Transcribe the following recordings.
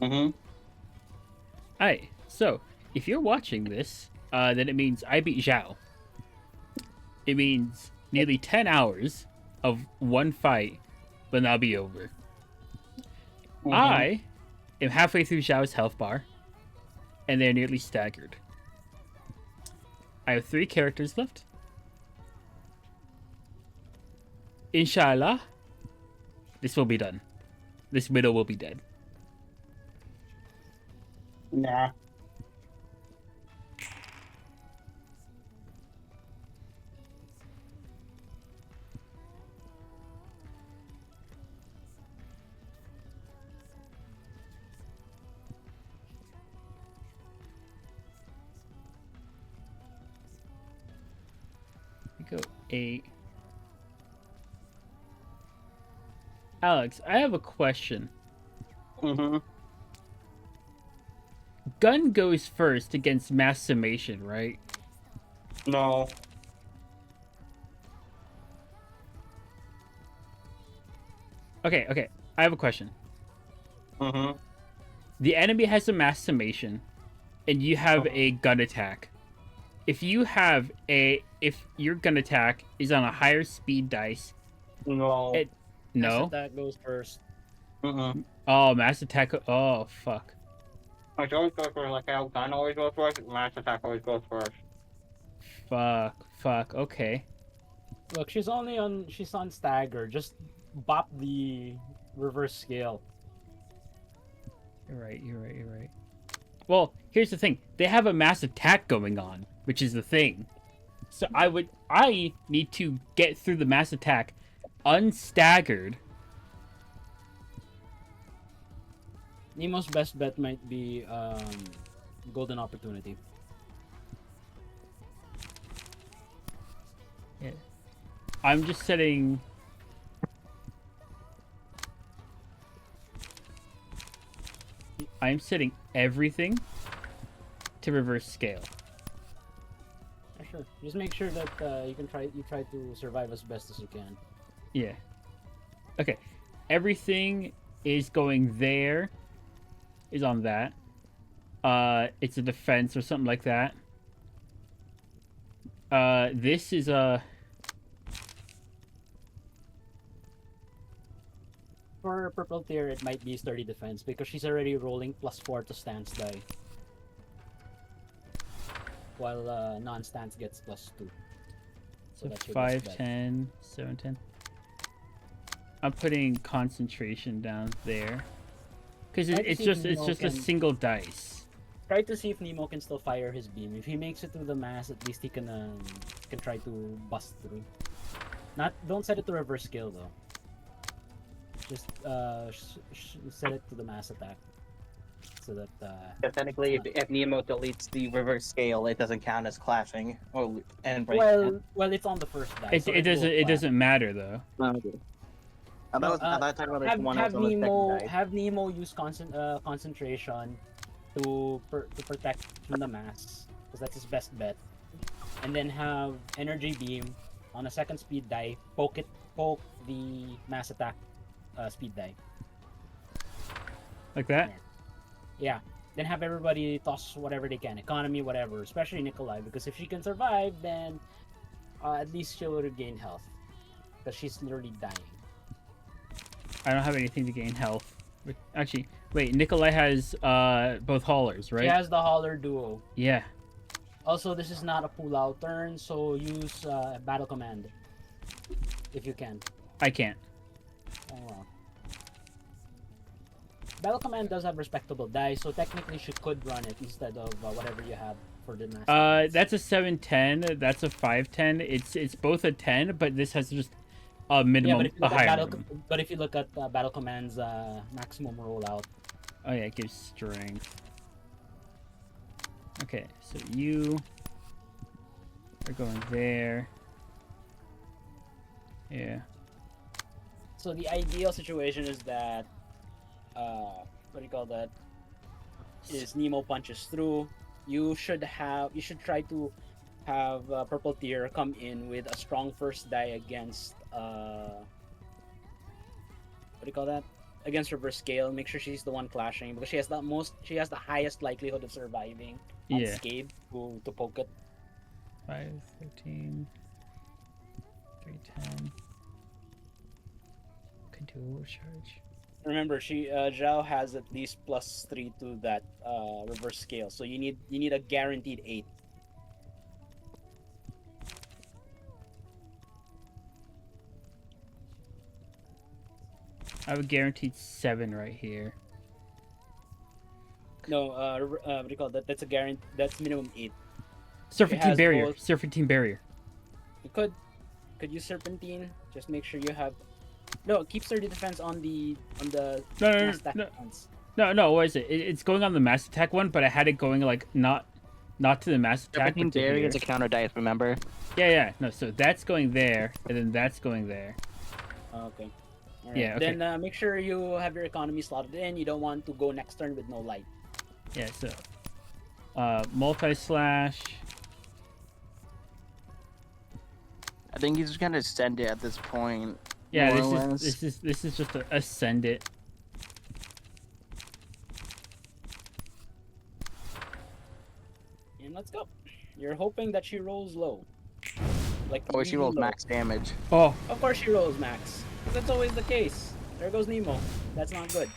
Mm-hmm. Alright, so if you're watching this, then it means I beat Zhao. It means nearly 10 hours of one fight, but that'll be over. Mm-hmm. I am halfway through Zhao's health bar, and they're nearly staggered. I have 3 characters left. Inshallah, this will be done. This widow will be dead. Nah. We go 8. Alex, I have a question. Mm-hmm. Gun goes first against mass summation, right? No. Okay. I have a question. Mm-hmm. The enemy has a mass summation, and you have a gun attack. If your gun attack is on a higher speed dice, No. it Mass no. attack goes first. Mm-mm. Oh, mass attack. Oh, fuck. It always goes first. Like how gun always goes first, mass attack always goes first. Fuck. Okay. Look, she's on stagger. Just bop the reverse scale. You're right. Well, here's the thing. They have a mass attack going on, which is the thing. So I need to get through the mass attack unstaggered. Nemo's best bet might be golden opportunity. Yeah. I'm just setting. I'm setting everything to reverse scale. Yeah, sure. Just make sure that you try to survive as best as you can. Yeah. Okay. Everything is going there. Is on that. It's a defense or something like that. This is a. For purple tier, it might be sturdy defense because she's already rolling +4 to stance die. While non-stance gets +2. So that's your 5, best bet. 10, 7, 10. I'm putting concentration down there. Because it's just a single dice. Try to see if Nemo can still fire his beam. If he makes it through the mass, at least he can try to bust through. Don't set it to reverse skill though. Just set it to the mass attack, so that. Yeah, technically, if Nemo deletes the reverse scale, it doesn't count as clashing or and break. Well, it's on the first die. It, So it doesn't matter though. Okay. I thought talking about one have on the Nemo second die. have Nemo use concentration to protect from the mass, because that's his best bet, and then have energy beam on a second speed die poke the mass attack speed die. Like that? Yeah. Then have everybody toss whatever they can, economy, whatever, especially Nikolai, because if she can survive, then at least she'll regain health, because she's literally dying. I don't have anything to gain health. Actually, wait, Nikolai has both haulers, right? She has the hauler duo. Yeah. Also, this is not a pull-out turn, so use battle command if you can. I can't. Oh, well. Battle command does have respectable dice, so technically she could run it instead of whatever you have for the master. That's a 7-10. That's a 5-10. It's both a 10, but this has just a minimum, a higher minimum. But if you look at battle command's maximum rollout. Oh yeah, it gives strength. Okay, so you are going there. Yeah. So the ideal situation is that, what do you call that? Is Nemo punches through. You should try to have purple tier come in with a strong first die against what do you call that? against reverse scale, make sure she's the one clashing because she has the highest likelihood of surviving Yeah. unscathed to poke it. 5, 13, 3, 10. Could do overcharge. Remember, Zhao has at least +3 to that reverse scale, so you need a guaranteed 8. I have a guaranteed 7 right here. No, what do you call that? That's a guarantee. That's minimum 8. Serpentine has barrier. both- Serpentine barrier. You could use serpentine. Just make sure you have. No, keep sturdy defense on the No, mass attack no. defense. No. What is it? It's going on the mass attack one, but I had it going like not to the mass attack. Serpentine But to Barrier here. is a counter dice, remember? Yeah. No, so that's going there, and then that's going there. Okay. Alright. Yeah, okay. Then make sure you have your economy slotted in. You don't want to go next turn with no light. Yeah. So, multi slash. I think he's just gonna send it at this point. Yeah, more or less. this is just a ascend it. And let's go. You're hoping that she rolls low. Like Oh, she really rolls low. max damage. Oh, Of course she rolls max. That's always the case. There goes Nemo. That's not good.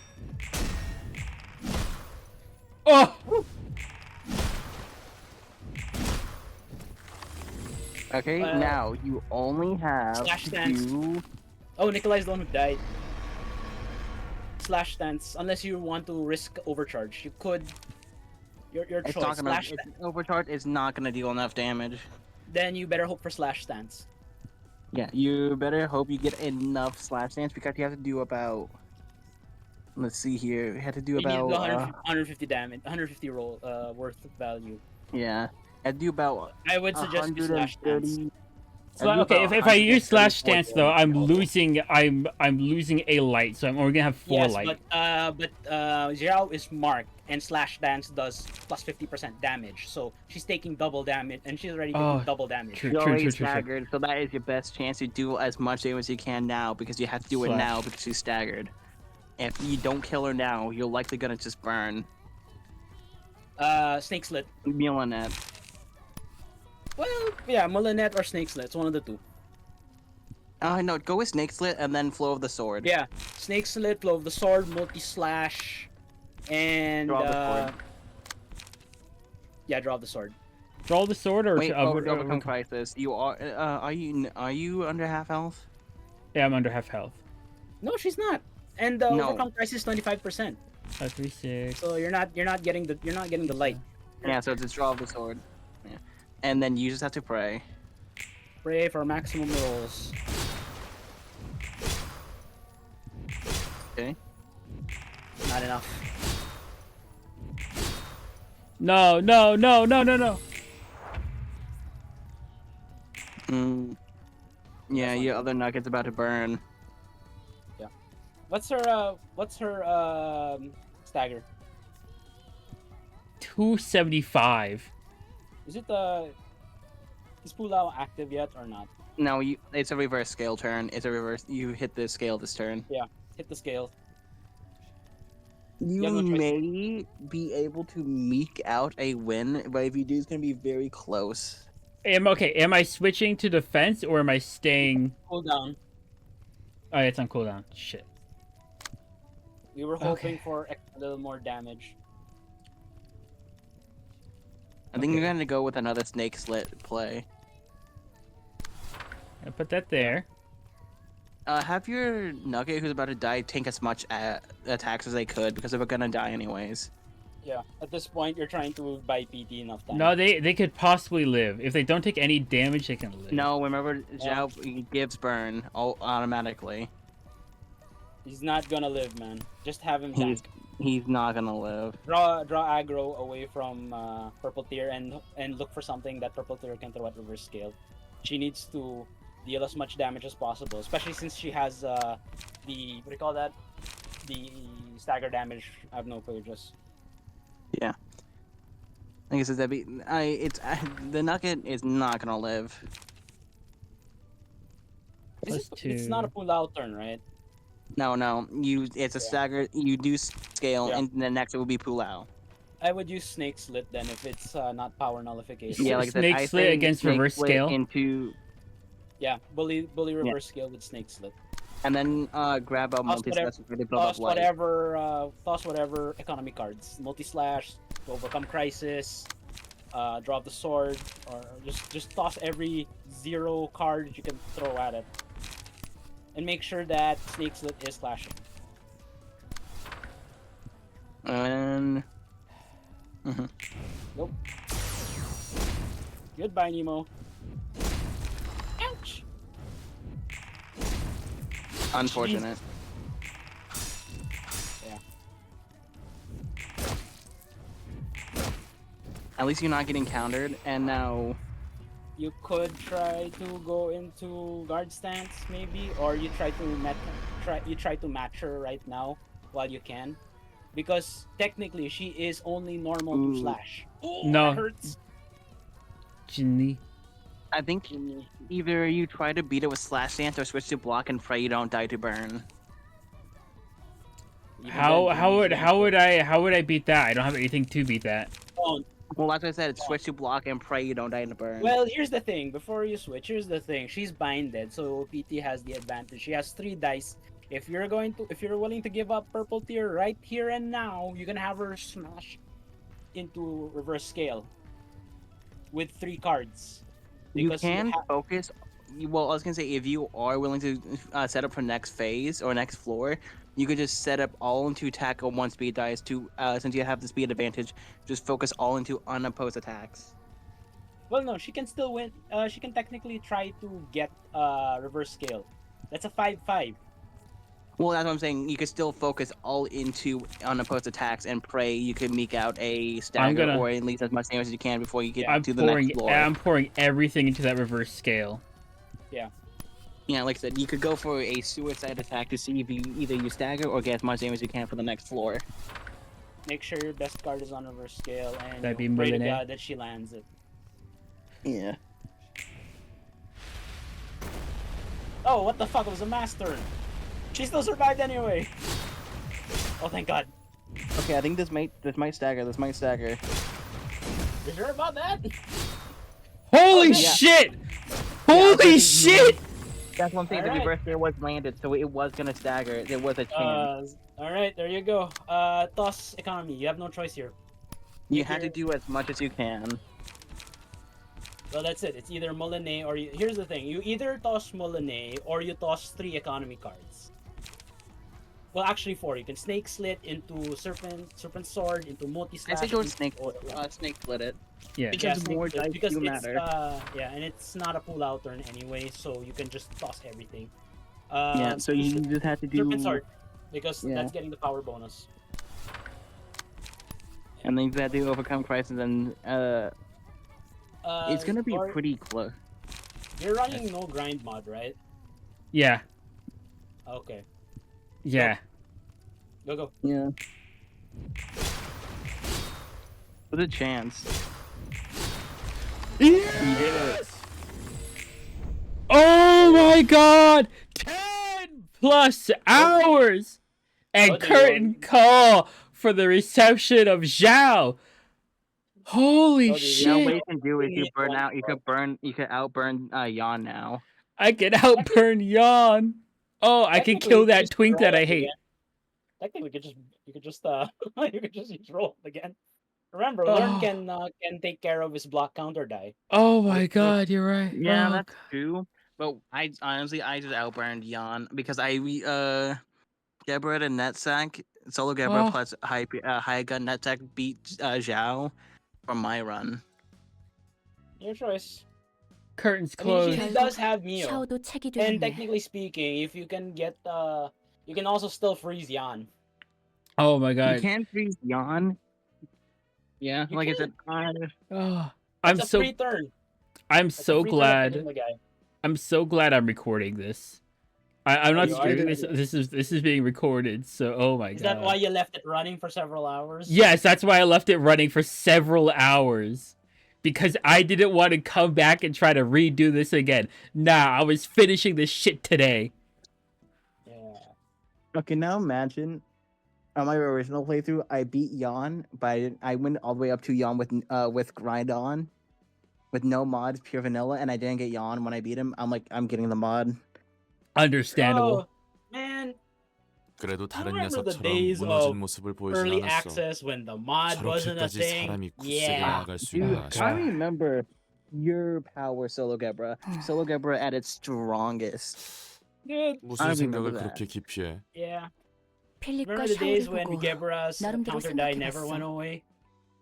oh. Okay, now you only have Slash to stance. do... Oh, Nikolai's the one who died. Slash stance. Unless you want to risk overcharge, you could. Your It's choice. not gonna, Slash it's, stance. overcharge is not gonna deal enough damage. Then you better hope for slash stance. Yeah, you better hope you get enough slash dance because you have to do about... Let's see here. You have to do You need about... 150 damage, 150 roll worth of value. yeah. You have to do about I would suggest you slash stance. 130... Okay, if I use slash 134 stance though, I'm damage. losing. I'm losing a light, so I'm only gonna have 4 Yes, light. but Xiao is marked, and slash dance does plus 50% damage. So she's taking double damage, and she's already taking Oh, double damage. true. You're already staggered, so that is your best chance to do as much damage as you can now because you have to do it Slash. now because she's staggered. If you don't kill her now, you're likely gonna just burn. Snake slit. Milanet. Well, yeah, Molinet or snake slit. It's one of the two. No, go with Snake Slit and then Flow of the Sword. Yeah, snake slit, flow of the sword, multi slash, and Draw the sword. yeah, draw the sword. Draw the sword or Wait, overcome overcome- crisis. You are you under half health? Yeah, I'm under half health. No, she's not. And No. overcome crisis 25%. 5, 3, 6. So you're not getting the light. Yeah, so it's a draw of the sword. Yeah. And then you just have to pray. Pray for maximum rolls. Okay. Not enough. No. Yeah, That's your fine. other nugget's about to burn. What's her stagger? 275. Is it is Pulao active yet or not? No, it's a reverse scale turn. It's a reverse. You hit the scale this turn. Hit the scale. You have no choice. may be able to meek out a win, but if you do, it's gonna be very close. Am I switching to defense or am I staying? Cool down. Oh, it's on cooldown. Shit. We were hoping Okay. for a little more damage. I think Okay. you're gonna go with another Snake Slit play. I put that there. Have your nugget who's about to die take as much attacks as they could because they were gonna die anyways. Yeah. At this point, you're trying to buy PT enough time. No, they could possibly live. If they don't take any damage, they can live. No, remember Zhao gives burn automatically. He's not gonna live, man. Just have him He's tank. he's not gonna live. Draw aggro away from purple tier and look for something that purple tier can throw at reverse scale. She needs to deal as much damage as possible, especially since she has the what do you call that? The stagger damage. I have no clue. Just Yeah. Like I said, the nugget is not gonna live. Plus it's not a pull out turn, right? No. It's a Yeah. stagger. You do scale, Yeah. and the next it will be pull out. I would use Snake Slit then if it's not power nullification. Yeah, like I said, Snake I slit say against snake reverse split scale. into Yeah, bully yeah, reverse scale with Snake Slit. and then grab a Toss multi whatever, slash to build up life. toss whatever economy cards. Multi slash to overcome crisis. Drop the sword, or just toss every 0 card that you can throw at it, and make sure that Snake Slit is slashing. And Nope. Goodbye, Nemo. Ouch. unfortunate. Yeah. At least you're not getting countered. And now, You could try to go into guard stance maybe, or you try to match her right now while you can, because technically she is only normal to ooh, slash. Oh, No. that hurts. Ginny. I think either you try to beat it with slash dance or switch to block and pray you don't die to burn. Even How then, how would Jimmy's how would I beat that? I don't have anything to beat that. Oh, Well, like I said, it's switch to block and pray you don't die to burn. well, here's the thing. Before you switch, here's the thing. She's binded, so PT has the advantage. She has 3 dice. If you're willing to give up purple tier right here and now, you can have her smash into reverse scale with 3 cards. You Because can focus. Well, I was gonna say if you are willing to set up for next phase or next floor, you could just set up all into attack on 1 speed dice to since you have the speed advantage, just focus all into unopposed attacks. well, no, she can still win. She can technically try to get reverse scale. That's a 5/5. Well, that's what I'm saying. You could still focus all into unopposed attacks and pray you can meek out a stagger gonna- or at least as much damage as you can before you get I'm to the next pouring floor. I'm pouring everything into that reverse scale. Yeah, like I said, you could go for a suicide attack to see if you either you stagger or get as much damage as you can for the next floor. Make sure your best card is on reverse scale, and That'd be pray to Millennium. God that she lands it. Yeah. Oh, what the fuck? It was a master. She still survived anyway. Oh, thank God. Okay, I think this might stagger. This might stagger. You sure about that? Holy yeah. shit! I Holy think shit! That's one thing. The Alright. reverse there was landed, so it was gonna stagger. There was a chance. All right, there you go. Toss economy. You have no choice here. You if had to you're- do as much as you can. Well, that's it. It's either Molinet or here's the thing. You either toss Molinet or you toss 3 economy cards. Well, actually 4. You can Snake Slit into Serpent Sword, into Multi I Slash. say go into- snake split it. Yeah. Because Snake more Slit, dice because do it's matter. yeah, and it's not a pull-out turn anyway, so you can just toss everything. Yeah, so you just have to do. Serpent Sword, because Yeah. that's getting the power bonus. And then you have to overcome crisis, and it's gonna be or- pretty close. You're running no grind mod, right? Yeah. Okay, Yeah. go. Yeah. With a chance. Yes! Oh my god! 10 plus hours! And Oh, do you curtain want- call for the reception of Xaio! Holy Oh, do you Now what shit! you can do is you need burn one out. You could outburn Yawn now. I can outburn Yawn! Oh, I can Technically, kill that just twink roll that I it hate. again. Technically, you could just you could just use roll again. Remember, Oh. Learn can take care of his block counter die. Oh my god, you're right. Yeah, Oh, that's true. But I honestly just outburned Yawn because Geberit and Netsack solo Geberit Oh. plus high gun Netsack beat Zhao from my run. Your choice. curtains I mean, closed. she does have Mio, 샤오도 책이 and 되었네. technically speaking, if you can get you can also still freeze Yan. Oh my You god. can't freeze Yawn. Yeah, You like can. I said, Oh, I'm That's a so free turn. I'm That's a so free turn of glad. hitting the guy. I'm so glad I'm recording this. I'm Oh, not you are? streaming this. This is being recorded. So oh my Is god. that why you left it running for several hours? Yes, that's why I left it running for several hours. Because I didn't want to come back and try to redo this again. Nah, I was finishing this shit today. Yeah. Okay, now imagine on my original playthrough, I beat Yon, but I went all the way up to Yon with grind on, with no mods, pure vanilla, and I didn't get Yon when I beat him. I'm like, I'm getting the mod. Understandable. Oh, man, 그래도 I 다른 remember the 녀석처럼 days 무너진 of 모습을 보이진 early 않았어. access when the mod wasn't a 저렇게까지 thing. 사람이 굳세게 Yeah. 나아갈 수 Dude, 있나 I 싶어. remember your power, Solo Gebra. Solo Gebra at its strongest. Dude, 무슨 I 생각을 remember 그렇게 깊이 해? yeah. 필립과 Remember the days 샤오를 when 보고 Gebra's 나름대로 counter die never 생각해봤어. went away?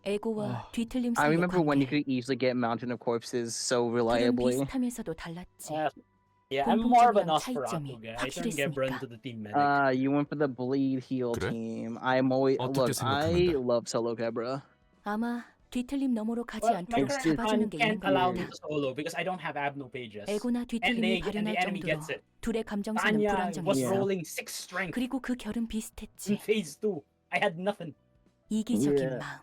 에고와 뒤틀림 I 사이의 remember when you 관계. could easily get Mountain of Corpses so 둘은 reliably. 비슷하면서도 달랐지. Yeah, I'm more of a 공통점이랑 Nosferatu 차이점이 guy. I turned 확실했으니까. Gebra into the team medic. You went for the bleed heal 그래? team. I'm always 어떻게 look. I 생각하는데? love Solo Gebra. 아마 뒤틀림 너머로 가지 Well, my 않도록 It's current 잡아주는 run 게 있는 can't 것 allow me 같아. to solo because I don't have Abno pages. 에고나 And 뒤틀림이 the 발현할 enemy 정도로 gets it. 둘의 감정선은 Anya was 불안정했어. rolling 6 strength 그리고 그 결은 in 비슷했지. phase 2. I had nothing. 이기적인 Yeah. 마음.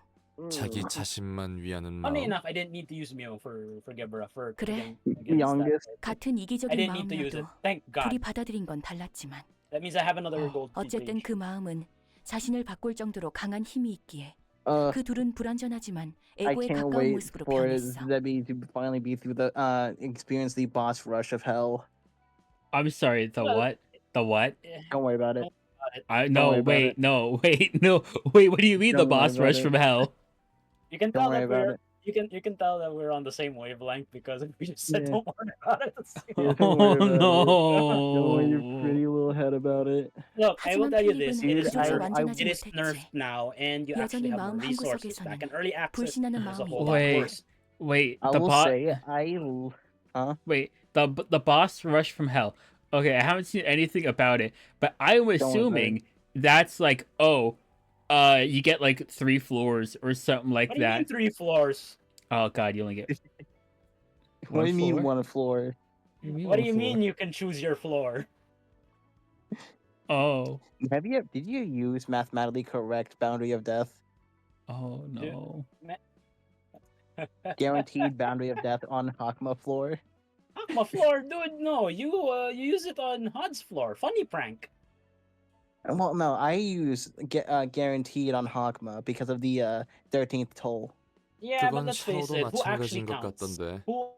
자기 자신만 위하는 Funny 마음. enough, I didn't need to use Mio for Gebra for 그래. against Youngest. that. 같은 I 이기적인 didn't need to use it. 마음이어도 Thank God. 둘이 받아들인 건 달랐지만 That means I have another gold 어쨌든 page. 그 마음은 자신을 바꿀 정도로 강한 힘이 있기에 그 둘은 불완전하지만 I 에고에 can't 가까운 wait 모습으로 for 변했어. Zebby to finally be through the experience the boss rush of hell. I'm sorry. The Well, what? The what? Don't worry about it. I Don't no worry about wait it. no wait no wait. What do you mean the Don't worry boss about rush it. from hell? You can Don't tell worry that about we're it. you can tell that we're on the same wavelength because we just said Yeah. don't worry about it. Yeah, Oh don't worry about it. Don't worry your no! pretty little head about it. Look, I will 하지만 tell you this: 필립은 it is 비교적 nerfed. 완전하지 It is 못했지. nerfed now, and you 여전히 actually have more 마음 resources. 한구석에서는 Back in early access, 불신하는 it was a 마음이 whole lot Wait. worse. Wait, I the will boss. say Wait, the boss rush from hell. Okay, I haven't seen anything about it, but I'm worry. assuming that's like you get like 3 floors or something like What do you mean that. 3 floors? Oh god, you only get What do you mean floor? one floor? What do you mean you can choose your floor? Oh, Did you use mathematically correct boundary of death? oh no. Guaranteed boundary of death on Hakma floor? My floor, dude. No, you use it on Hod's floor. Funny prank. Well, no, I use guaranteed on Hakma because of the 13th toll. Yeah, but 그건 let's face 샤오도 it. Who actually 마찬가지인 것 counts? 같던데. Who?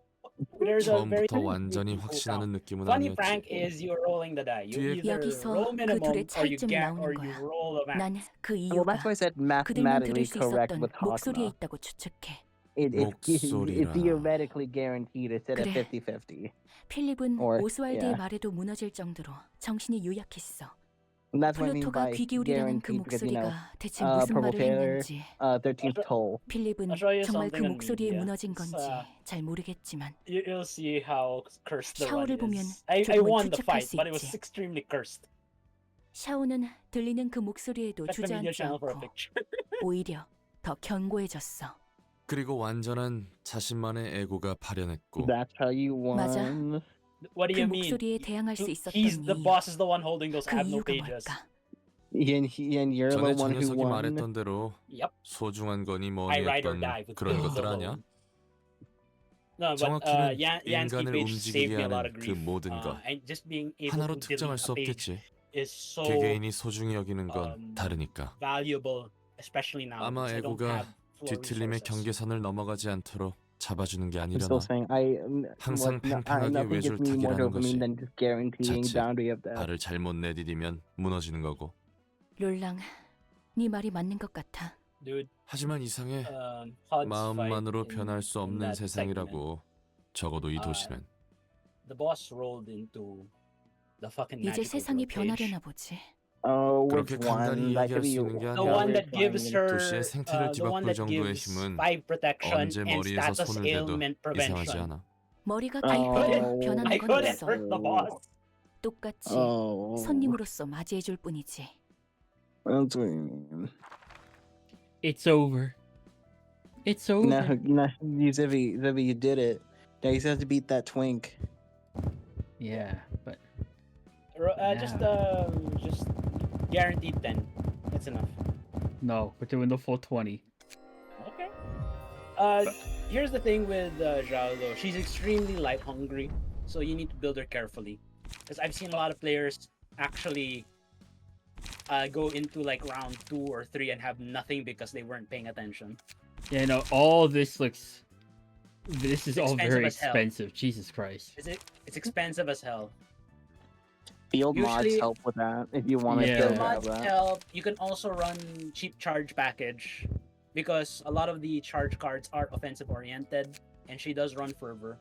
There's a very 처음부터 완전히 few who 확신하는 count. 느낌은 Funny prank 아니었지. is you're rolling the die. You 뒤에- either 여기서 roll 그 minimum 둘의 or you 차이점이 get 나오는 or you 거야. roll a max. 난 그 Well, that's 이유가 why I said 그들만 mathematically 들을 수 correct 있었던 with 목소리에 Hakma. 있다고 추측해. It's 목소리라. theoretically guaranteed instead of 그래. 50-50. 필립은 Or, 오스왈드의 yeah. 말에도 무너질 정도로 정신이 요약했어. And that's what I mean 플루토가 by 귀 기울이라는 그 guaranteed because, you know, 목소리가 대체 무슨 Purple 말을 Taylor, 했는지 13th toll. 필립은 I'll show you 정말 그 something on 목소리에 media. 무너진 It's, 건지 잘 모르겠지만 You'll see how cursed the run 샤오를 보면 is. I 조금은 won the 추측할 fight, 수 but it was 있지. extremely cursed. 샤오는 들리는 그 목소리에도 Check the media 주저앉지 channel for a 않고 picture. 오히려 더 견고해졌어. 그리고 완전한 자신만의 에고가 발현했고 That's how you 맞아. won. What do 그 you mean? 목소리에 대항할 수 있었던 He's the 이유, boss is the one holding those 그 Abno 이유가 pages. 뭘까? And you're the 전에 저 one who 녀석이 won. 말했던 대로 Yep. 소중한 거니 I 뭐니 ride or 했던 die with 그런 bills 것들 alone. 아냐? No, but 정확히는 Yansky 인간을 page saved 움직이게 me a lot 하는 of 그 grief. 모든 것 And just being able 하나로 to delete 특정할 수 a page 없겠지. is so 개개인이 소중히 여기는 건 다르니까. valuable, especially now. 아마 because I don't 에고가 have floor 뒤틀림의 resources. 경계선을 넘어가지 않도록 잡아주는 게 I'm still 아니려나. saying 항상 팽팽하게 nothing gives me more 외줄타기라는 dopamine 것이 than just guaranteeing 자칫 boundary of death. 발을 잘못 내디디면 무너지는 거고. 롤랑, 네 말이 맞는 것 같아. Dude, 하지만 이상해. Hod's 마음만으로 fight 변할 수 in 없는 that segment, 세상이라고. 적어도 이 도시는. the boss rolled into the fucking 이제 magical 세상이 girl page. 변하려나 보지. Oh, 그렇게 which 간단히 one? That 이야기할 could 수 be 있는 게 The 아니야. one that gives her 도시의 생태를 the one 뒤바꿀 that 정도의 gives 힘은 5 protection 언제 and 머리에서 status 손을 대도 ailment 이상하지 prevention. 않아. 머리가 어, 가입되면 I 변하는 건 couldn't 없어. hurt the boss. 똑같이 Oh, 손님으로서 맞이해줄 뿐이지. that's what you mean. It's over. It's over. No, Zibby, you did it. Now you just have to beat that twink. Yeah, but Just guaranteed 10. That's enough. no, we're doing the full 20. Okay. Here's the thing with Xaio though. She's extremely light hungry, so you need to build her carefully. Because I've seen a lot of players actually go into like round 2 or 3 and have nothing because they weren't paying attention. Yeah, no, all this looks. This is It's all very expensive as hell. expensive. Jesus Christ. It's expensive as hell. Field mods Usually- help with that if you want to Yeah. get Field out of mods that. help. You can also run cheap charge package because a lot of the charge cards are offensive oriented, and she does run fervor.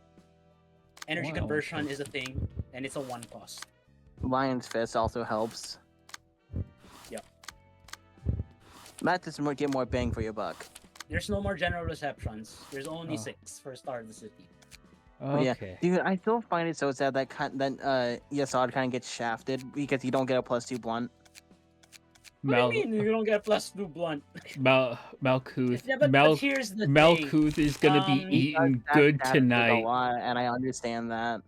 Energy Wow, conversion okay. is a thing, and it's a 1 cost. Lion's Fist also helps. Yep. That just get more bang for your buck. There's no more general receptions. There's only Oh. 6 for Star of the City. Yeah, Okay. dude, I still find it so sad that Yasad kind of gets shafted because you don't get a +2 blunt. What do you mean you don't get +2 blunt? Malkuth. Yeah, but here's the thing. Malkuth is gonna be Um, eating That good shafted a tonight. lot, and I understand that.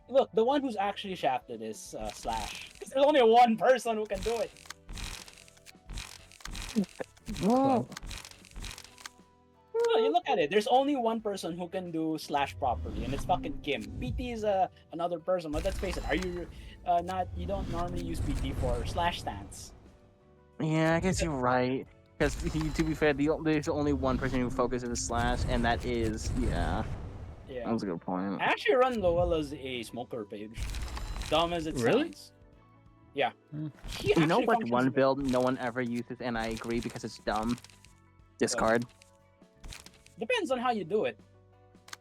Look, the one who's actually shafted is Slash. Because there's only one person who can do it. Well, No, you look at it. There's only one person who can do Slash properly, and it's fucking Kim. PT is another person, but let's face it. Are you not? You don't normally use PT for Slash stance. yeah, I guess you're right. Because to be fair, there's only one person who focuses Slash, and that is that Yeah. was a good point. I actually run Lowell as a smoker page. Dumb as it Really? sounds. Yeah. Hmm. He You know actually what functions one well. build no one ever uses, and I agree because it's dumb? Discard. Depends on how you do it.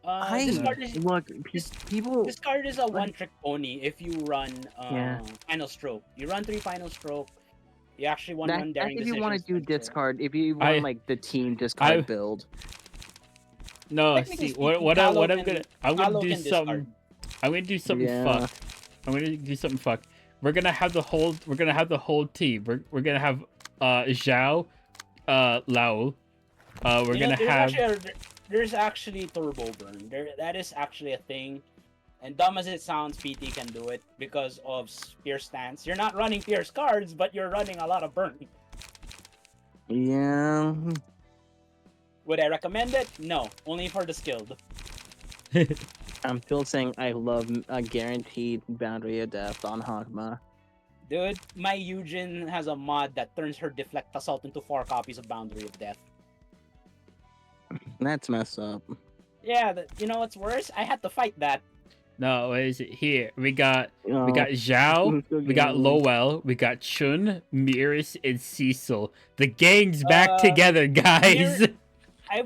I Discard is, look, people. discard is a one-trick pony if you run Yeah. Final Stroke. You run 3 Final Stroke. You actually want That's one daring if you want to decisions. do discard. If you I- want like the team discard build. No, Technically see speaking, what Paolo I'm can- gonna Paolo do can discard. something. I'm gonna do something Yeah. fucked. I'm gonna do something fucked. We're gonna have the whole team. We're gonna have Xaio, Lao. We're You know, gonna there's actually turbo burn. That is actually a thing. And dumb as it sounds, PT can do it because of Pierce stance. You're not running Pierce cards, but you're running a lot of burn. Yeah. Would I recommend it? No, only for the skilled. I'm still saying I love a guaranteed boundary of death on Hagma. Dude, my Eugen has a mod that turns her Deflect Assault into 4 copies of Boundary of Death. That's messed up. Yeah, you know what's worse? I had to fight that. No, what is it? Here we got Oh, Zhao, still we got getting- Lowell, we got Chun, Miris, and Cecil. The gang's back Uh, together, guys. I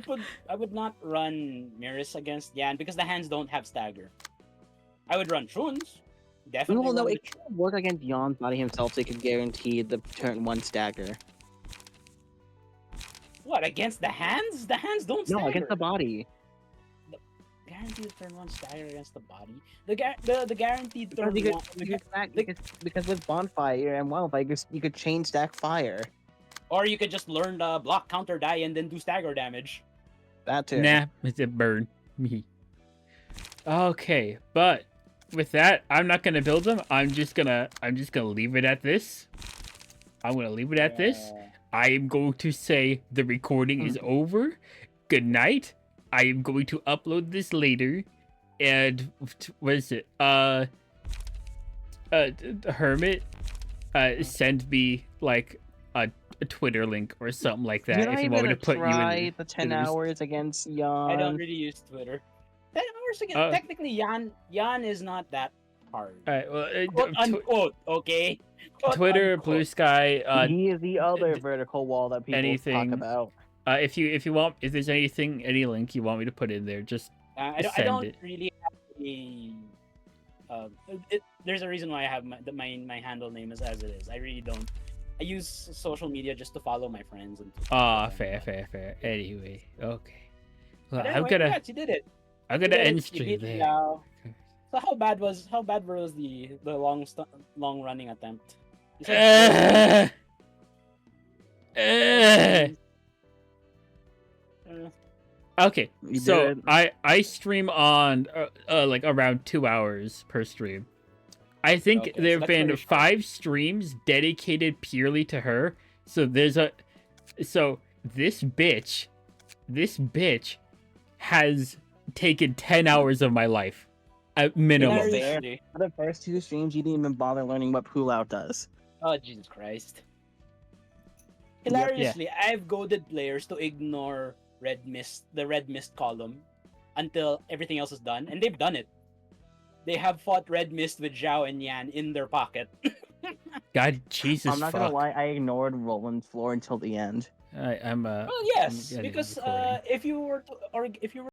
would not run Miris against Yan because the hands don't have stagger. I would run Shuns. Definitely. Well, no, run it can't work against Yon's body himself, so it could guarantee the turn 1 stagger. What, against the hands? The hands don't stagger. No, against the body. Guaranteed turn 1 stagger against the body. The guaranteed turn Because, 1. because with Bonfire and Wildfire, you could chain stack fire. Or you could just learn the block counter die and then do stagger damage. That too. Nah, it's a burn me. Okay, but with that, I'm not gonna build them. I'm just gonna leave it at this. I'm gonna leave it at this. I am going to say the recording is over. Good night. I am going to upload this later. And what is it? Hermit, send me like a Twitter link or something like that Did I if you want me to even put you try in. the 10 in the- hours against Yon? I don't really use Twitter. 10 hours again. Technically, Yan is not that hard. Alright, well, Quote unquote, okay? Quote, Twitter, unquote. Blue Sky, he is the other vertical wall that people anything. talk about. if you want, if there's any link you want me to put in there, just I send don't it. really have there's a reason why I have my handle name is as it is. I really don't. I use social media just to follow my friends and. Fair. Anyway, okay. Well, But I'm anyway, gonna congrats, you did it. I'm You gonna did it, end you stream beat there. Liao. So how bad was the long running attempt? You said- Okay, You so did. I stream on like around 2 hours per stream. I think Okay, so there have that's been pretty short. 5 streams dedicated purely to her. So this bitch has taken 10 hours of my life. At minimum. Hilariously. For the first 2 streams, you didn't even bother learning what pull out does. Oh, Jesus Christ. Yep. Hilariously, I've goaded players to ignore the red mist column until everything else is done, and they've done it. They have fought red mist with Zhao and Yan in their pocket. God, Jesus, I'm not fuck. gonna lie, I ignored Roland's floor until the end. I'm Well, yes, I'm getting because recording. if you were